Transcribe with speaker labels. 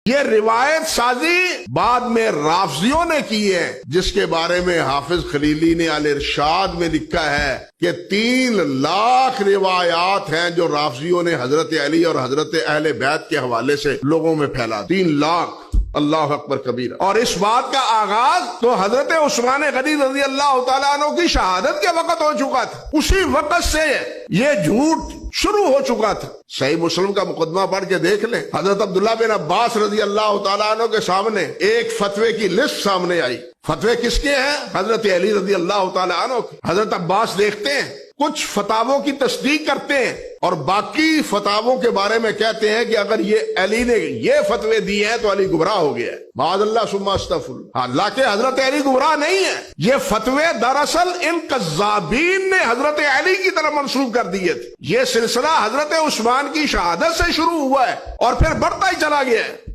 Speaker 1: یہ روایت سازی بعد میں رافضیوں نے کی ہے، جس کے بارے میں حافظ خلیلی نے الارشاد میں لکھا ہے کہ 3 لاکھ روایات ہیں جو رافضیوں نے حضرت علی اور حضرت اہل بیت کے حوالے سے لوگوں میں پھیلا، 3 لاکھ۔ اللہ اکبر کبیرہ۔ اور اس بات کا آغاز تو حضرت عثمان غنی رضی اللہ تعالیٰ عنہ کی شہادت کے وقت ہو چکا تھا، اسی وقت سے یہ جھوٹ شروع ہو چکا تھا۔ صحیح مسلم کا مقدمہ پڑھ کے دیکھ لیں، حضرت عبداللہ بن عباس رضی اللہ تعالیٰ عنہ کے سامنے ایک فتوے کی لسٹ سامنے آئی۔ فتوے کس کے ہیں؟ حضرت علی رضی اللہ تعالیٰ عنہ کے۔ حضرت عباس دیکھتے ہیں، کچھ فتاووں کی تصدیق کرتے ہیں اور باقی فتاووں کے بارے میں کہتے ہیں کہ اگر یہ علی نے یہ فتوے دیے ہیں تو علی گمراہ ہو گیا ہے، معاذ اللہ ثم استغفر۔ حالانکہ حضرت علی گمراہ نہیں ہے، یہ فتوے دراصل ان کذابین نے حضرت علی کی طرف منسوب کر دیے تھے۔ یہ سلسلہ حضرت عثمان کی شہادت سے شروع ہوا ہے اور پھر بڑھتا ہی چلا گیا ہے۔